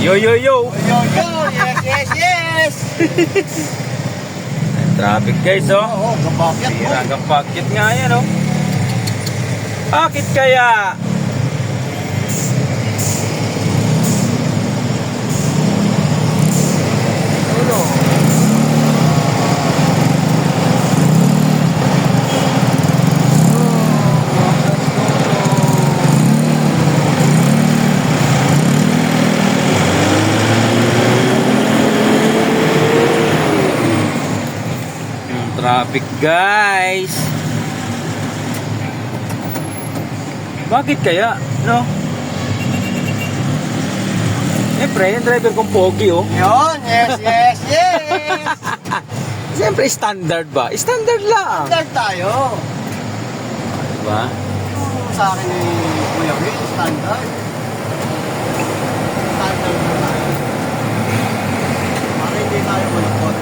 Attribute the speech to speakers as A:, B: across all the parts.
A: Yo, yo, yo!
B: Yo, yo! Yes, yes, yes!
A: Traffic guys, oh.
B: Oo, kapakyat mo.
A: Siragang packet nga yan, oh. Bakit kaya?
B: Ulo.
A: Traffic guys. Bakit kaya? No? Siyempre, yung driver kong pogi, oh.
B: Yun, yes, yes, yes!
A: Siyempre, standard ba? Standard lang.
B: Standard tayo.
A: Diba?
B: Sa akin ni Kuya Will, standard. Standard na tayo. Para hindi tayo malukot.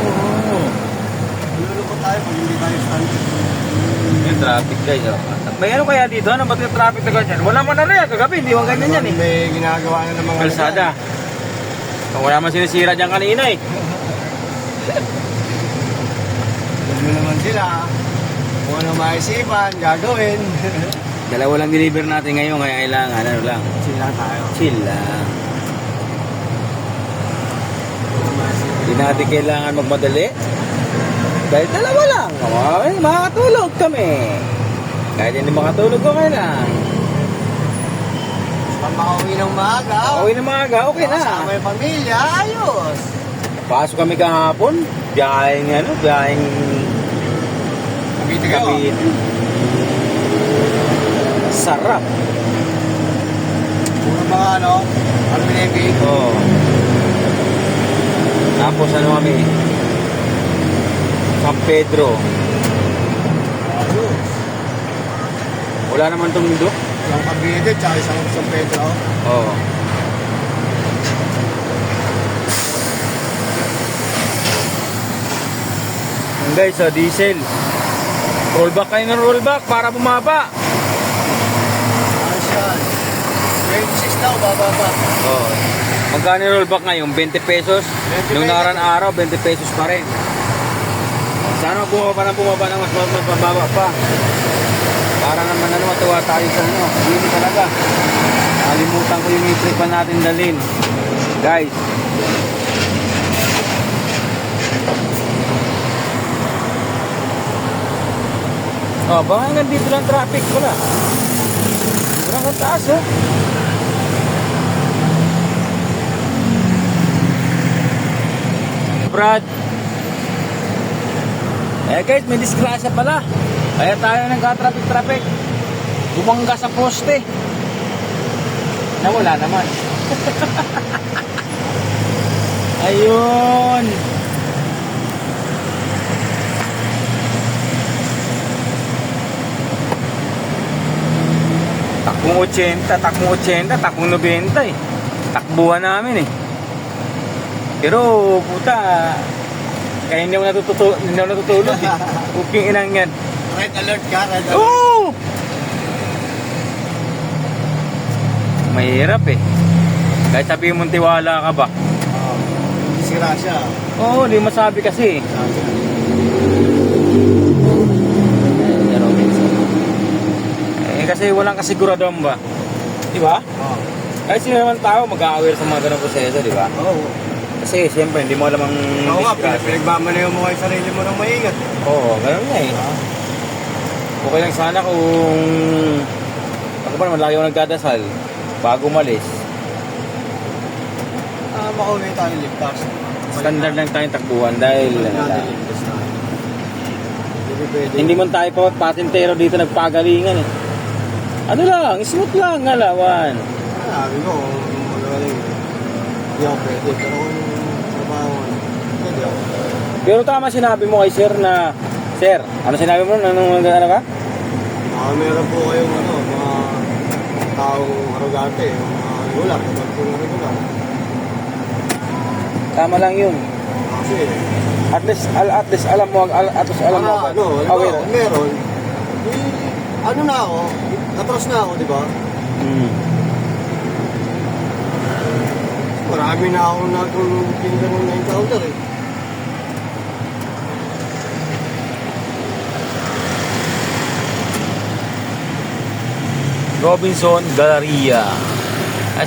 A: Oo.
B: Malulukot tayo pag hindi tayo standard.
A: Yung traffic guys, oh. May ano kaya dito? Ano ba't yung traffic na ganyan? Wala man na rin, kagabi, hindi mo ganyan yan, eh.
B: May ginagawa na ng mga
A: Kalsada. Wala man sinisira dyan kanina, eh.
B: Alam mo naman sila. Kung ano maisipan, gagawin.
A: Dalawa lang deliver natin ngayon, kaya kailangan, ano lang,
B: Sila tayo.
A: chill lang. Hindi natin kailangan magmadali. Dahil dalawa lang, okay, makakatulog kami. Kahit hindi makatulog, okay lang.
B: Basta makauwi ng maaga.
A: Okay na maaga, okay na.
B: Kasama yung pamilya, ayos.
A: Pasok kami kahapon, biyaheng, biyaheng
B: Kabiti kayo.
A: Cavite. Sarap.
B: Puro mga Arminegi.
A: Oo. Tapos ano kami? San Pedro.
B: Ayos.
A: Wala naman tumundo.
B: Yung Cavite, tsaka isang San Pedro.
A: Oo. Yan guys, diesel. Rollback kayo ng rollback para bumaba.
B: Ayos yan. 26 daw, bababa.
A: Oo. Magkano yung rollback ngayon? 20 pesos?
B: 20
A: Nung
B: pesos.
A: nakaraan araw, 20 pesos pa rin. Sana bumaba ng mas mababa pa. Para naman matuwa tayo sa Hindi talaga. Kalimutan ko yung itripan natin dalhin. Guys. Oh, baka nandito lang traffic pala. Sobrang ang taas, oh. Brad. Eh guys, may disgrasya pala. Kaya tayo nagka-traffic. Bumangga sa poste. Nawala naman. Ayun. Takbong 80, takbong 90 eh. Takbuhan namin eh. Pero puta, kaya hindi ako natutulog eh. Booking inang yan.
B: Red alert ka, red alert.
A: Oo! Mahirap eh. Kahit sabihin mong tiwala ka ba?
B: Disgrasya.
A: Oo, di masabi kasi. Eh kasi walang kasiguraduhan ba? Di ba?
B: Oo.
A: Kahit sino naman tao mag-a-aware sa mga ganong proseso, di ba?
B: Oo.
A: Kasi siyempre hindi mo alam ang
B: Oo nga,
A: disgrasya.
B: pinagmamalayo mo kayo sarili mo ng maingat.
A: Oo, ganun nga eh. Okay lang sana kung ako pa naman lagi ako nagdadasal bago umalis.
B: Makauwi tayo ligtas.
A: Standard lang tayong takbuhan dahil
B: Ligtas na. Hindi pwede.
A: hindi man tayo pa patintero dito nagpagalingan eh. Ano lang, smooth lang ngalawan.
B: Sabi ko, kung magaling, hindi ako pwede. Pero kung trabaho, pwede ako.
A: Pero tama sinabi mo kay sir na, sir, ano sinabi mo? Ano ka?
B: Meron po kayong mga taong arugante, mga regular, kapag po na regular.
A: Tama lang yun.
B: Kasi,
A: At least alam mo agad. Aware.
B: meron, ano na ako, atras na ako, di ba?
A: Mm.
B: Marami na akong naging ganun na encounter eh.
A: Robinson Galleria.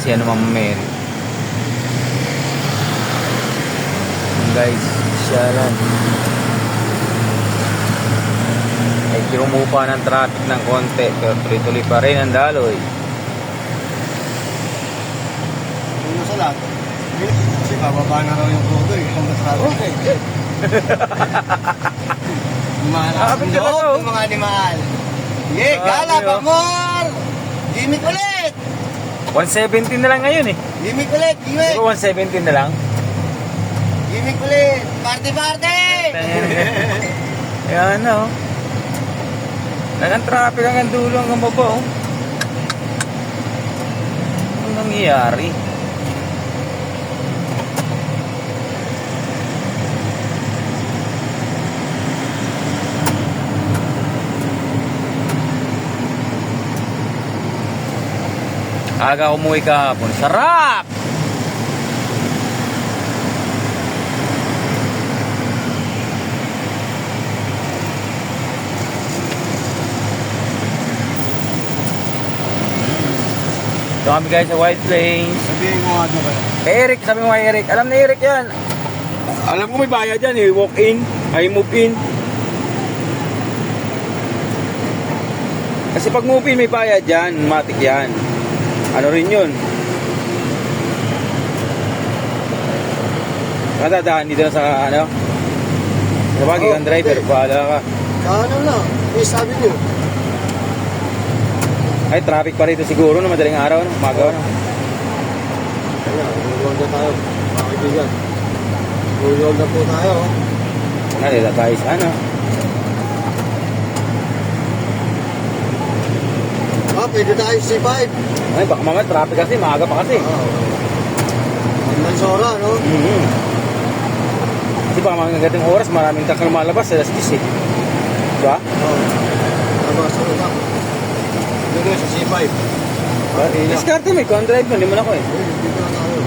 A: Si ano Ma'am Mary. Guys, siya lang. Ay kirumupa ng traffic ng konti, pero tuloy-tuloy pa rin ang daloy.
B: Ano sa lahat? Kasi bababa na raw yung kodo eh. Ang traffic eh. Malas ang loob ng mga animal. Yeah, gala, pamor! Gimik ulit!
A: 117 na lang ngayon eh.
B: Gimik ulit, gimik!
A: Di ba 117 na lang?
B: Gimik ulit! Party!
A: Ayan na oh. Nagang traffic hanggang dulo hanggang baba oh. Anong nangyayari? Aga umuwi kahapon. Sarap! Ito kami guys sa White Plains.
B: Sabihin mo nga doon kayo.
A: Eric, sabi mo kay Eric. Alam ni Eric yan. Alam ko may bayad yan eh. Walk in, ay move in. Kasi pag move in may bayad yan. Matik yan. Ano rin yun? Kadadaan dito na sa ano? Sa bagay kang driver, bahala ka.
B: Ano lang, sabi niyo.
A: Ay, traffic pa rito siguro no, madaling araw, no? Umaga, no?
B: Kaya, nag-roll na tayo, mga kaibigan. Nag-roll na po tayo.
A: Nalila tayo sa ano?
B: Pwede tayo C5.
A: Ay, baka mamaya traffic kasi, maaga pa kasi.
B: Mansora, no?
A: Kasi baka mga gating oras, maraming takang lumalabas, alas 10 eh. Diba?
B: Labas ako na. Doon nga sa C5.
A: Diskarte mo, ikaw ang drive mo, hindi mo na ako eh.
B: Dito na tayo.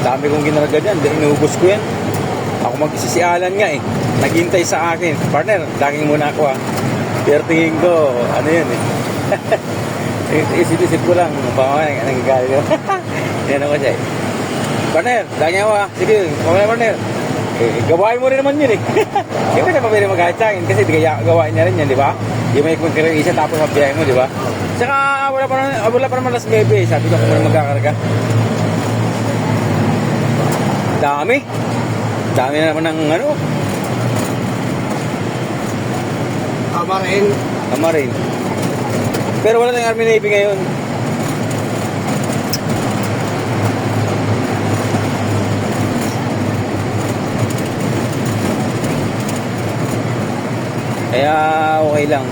A: Dami kong ginarga dyan, inubos ko yan. Ako mag-isa si Alan nga eh. Naghintay sa akin. Partner, laging muna ako ah. Pero tingin ko, ano yun eh. Isip-isip ko lang, baka nang gaya. Yan ako siya eh. Partner, laging ako ah. Sige, pamala partner. Gawain mo rin naman yun eh. Siyempre na pabili mag-ahit sa akin kasi gawain niya rin yan, di ba? Yung may kung isa tapos mabiyahin mo, di ba? Saka wala pa naman las 9 eh. Sabi ko kung muna magkakarga. Dami na naman ng ano. Kamarin. Pero wala nang Army Navy ngayon. Kaya okay lang.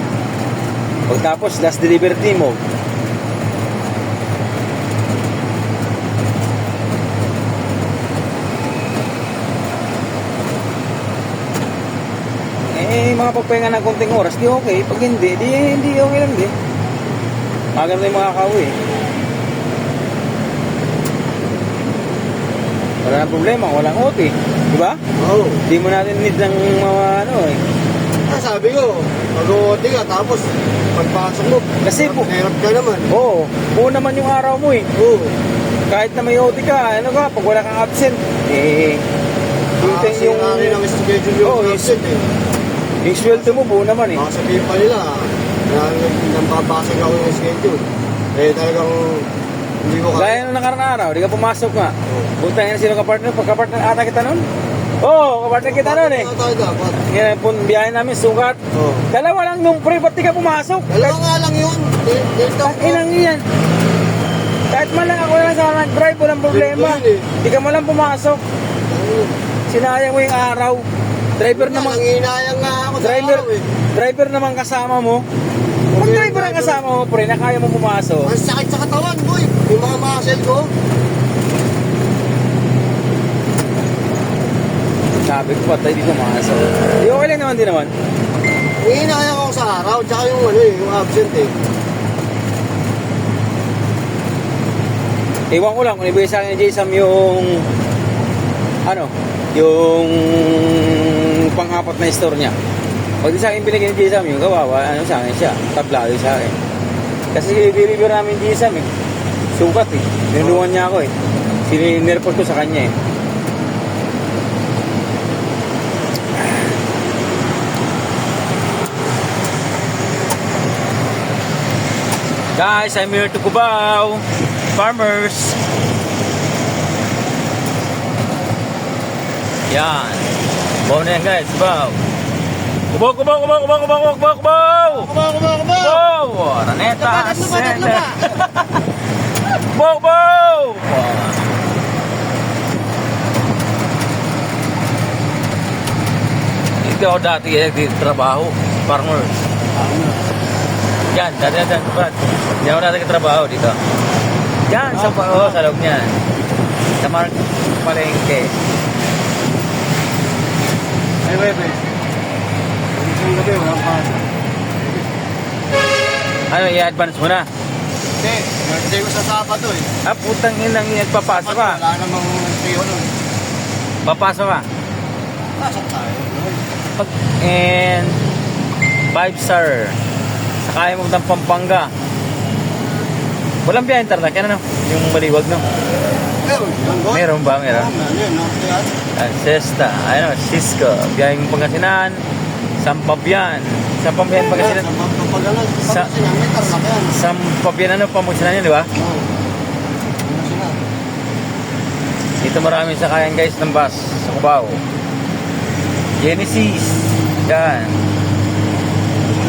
A: Pagtapos last delivery team mo. Mga pagpahinga ng konting oras, di okay. Pag hindi okay lang di. Maganda yung mga kawi. Wala nang problema, walang OT. Di ba?
B: Oo.
A: Di mo natin need ng mga ano eh.
B: Sabi ko, mag-OT ka tapos pagpasok mo,
A: Kasi po,
B: hirap ka naman.
A: oo, buo naman yung araw mo eh.
B: Oo.
A: Kahit na may OT ka, ano ka, pag wala kang absent,
B: Kasi yung rin ang schedule yung absent eh.
A: Yung sweldo mo buo naman eh.
B: Baka sabihin pa nila na nambabasag ako yung schedule. Eh talagang hindi ko
A: Gaya nung nakarang araw, di ka pumasok nga. Punta nga sino kapartner, pagkapartner ata kita nun? Oo, kapartner kita nun eh.
B: Tayo dapat.
A: Yan po, biyahe namin, sukat.
B: Oo.
A: Dalawa lang nung pre, ba't di ka pumasok?
B: Dalawa nga lang yun. Dito.
A: Inang yan. Kahit man lang ako lang sa nag-drive, walang problema. Di ka man lang pumasok. Sinayang mo yung araw. Driver naman.
B: Nanginayang nga ako sa araw eh.
A: Driver naman kasama mo. Pag driver ang kasama mo, pre, na kaya mo pumasok.
B: Ang sakit sa katawan, boy. Yung mga muscle ko.
A: Sabi ko, patay di pumasok. Di okay lang naman din naman.
B: Hinahaya ko sa araw, tsaka yung ano eh, yung absent eh.
A: Ewan ko lang kung ibigay sa akin ni Jason yung ano, yung pang-apat na store niya. Pag di sa akin binigyan ni Jason yung kawawa, ano sa akin siya, tablado sa akin. Kasi deliver namin Jason eh. Sukat eh. Nilungan niya ako eh. Sinireport ko sa kanya eh. Guys, I'm here to Cubao. Farmers. Yan. Cubao na yan guys, Cubao. Cubao, Cubao, Cubao, Cubao, Cubao, Cubao, Cubao. Cubao. Araneta. Center. Cubao, Cubao. Ito ako dati dito trabaho. Farmers. Yan, dati. Hindi ako dati katrabaho dito. Yan, sa loob niyan. Sa palengke.
B: Ay, bebe. Isang gabi, walang pasa.
A: Ano, i-advance mo na?
B: Hindi, birthday ko sa Sabado eh.
A: Ah, putang inang pagpapasok ka.
B: Wala namang nagtiyo nun.
A: Papasok ka.
B: Pasok tayo.
A: And 5-star. Sakay mo ng Pampanga. Walang biyahe internet, yan ano? Yung maliwag no? Meron ba? Meron. Cesta, ano, Cisco, biyaheng Pangasinan, Sampabian. Sampabian, Pangasinan. Sampabian, ano, Pangasinan yun, di ba? Dito marami sakayan guys ng bus sa Cubao. Genesis. Yan.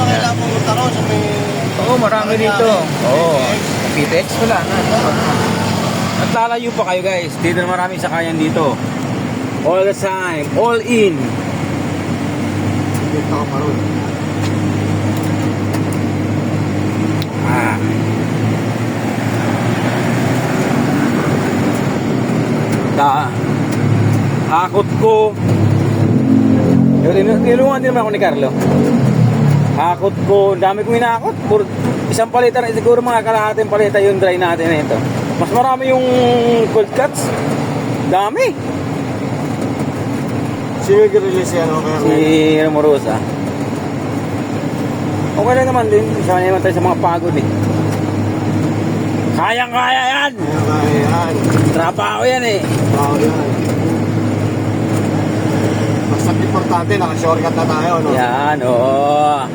B: Kailangan pumunta ron sa may...
A: Oo, marami dito. Oo. PTX wala na. Naglalayo pa kayo guys. Dito na marami sakayan dito. All the time. All in.
B: Dito ako pa ron.
A: Ah. Hakot ko. Nilungan din naman ako ni Carlo. Hakot ko. Dami kong hinakot. Isang palita na siguro mga kalahating palita yung dry natin na ito. Mas marami yung cold cuts. Dami.
B: Sino yung release yan?
A: Si Romorosa. Okay lang naman din. Isa naman tayo sa mga pagod eh. Kayang-kaya yan!
B: Ayan.
A: Trabaho yan eh.
B: Wow, yan. Basta importante, naka-shortcut na tayo, no?
A: Yan, oo.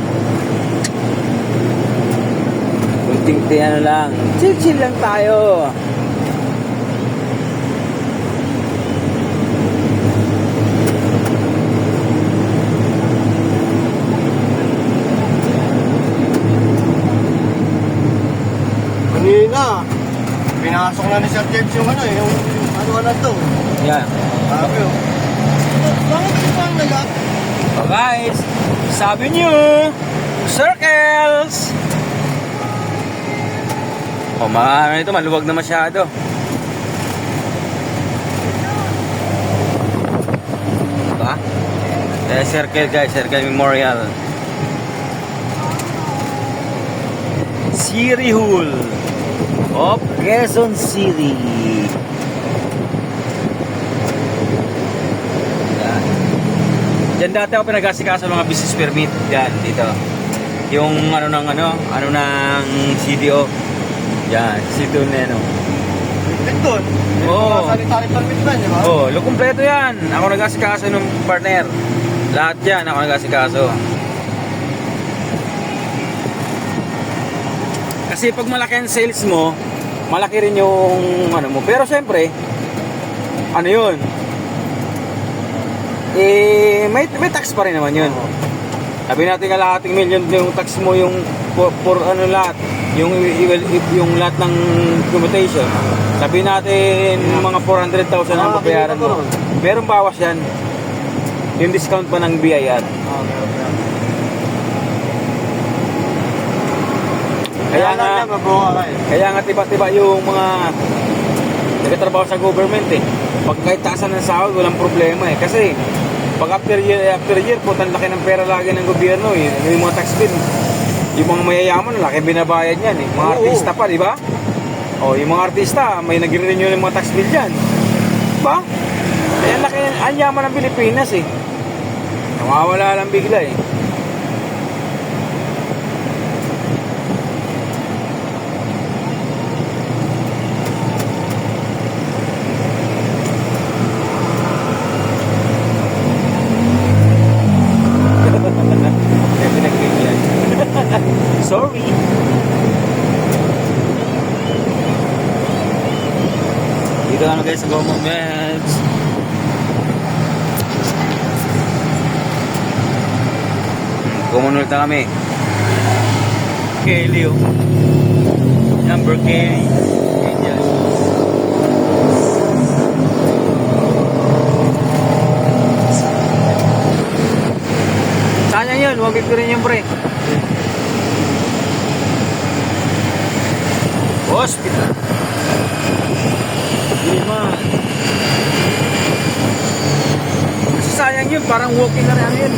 A: Kunting ano lang. Chill-chill lang tayo.
B: Kanina, pinasok na ni Sir James yung ano eh, yung ano to.
A: Yan.
B: Sabi oh. Bakit ito ang nagak?
A: Oh guys, sabi nyo, circles! Oh, ano ito, maluwag na masyado. Diba? Circle guys, Circle Memorial. City Hall of Quezon City. Yan. Diyan dati ako pinag-asikaso ng mga business permit. Yan, dito. Yung ano ng CDO. Yan, CDO na ano.
B: Ito,
A: Oo.
B: sanitary permit ba, di ba?
A: Oh, kumpleto yan. Ako nag-asikaso ng partner. Lahat yan, ako nag-asikaso. Kasi pag malaki ang sales mo, malaki rin yung ano mo. Pero syempre, ano yun? May tax pa rin naman yun. Sabi natin kalahating million yung tax mo yung for ano lahat, yung lahat ng commutation. Sabi natin mga 400,000 ang babayaran mo. Merong bawas yan. Yung discount pa ng BIR. Kaya nga tiba-tiba yung mga nagtatrabaho sa government eh. Pag kahit taasan ng sahod, walang problema eh. Kasi Pag after year, putan laki ng pera lagi ng gobyerno eh. Yung mga tax bill. Yung mga mayayaman, laki binabayad yan eh. Mga
B: Oo.
A: artista pa, di ba? O, yung mga artista, may nagre-renew ng mga tax bill dyan. Diba? Kaya laki, ang yaman ng Pilipinas eh. Nawawala lang bigla eh. Kaya pinag-ganyan. Sorry. Dito kami guys sa Go Moments. Kumunulta kami. Kelly oh. Number Kelly. Ganyan. Saan yan yun? 150 rin yung pre. Hospital. Iman. Kasi sayang yun, parang walking na rin yun.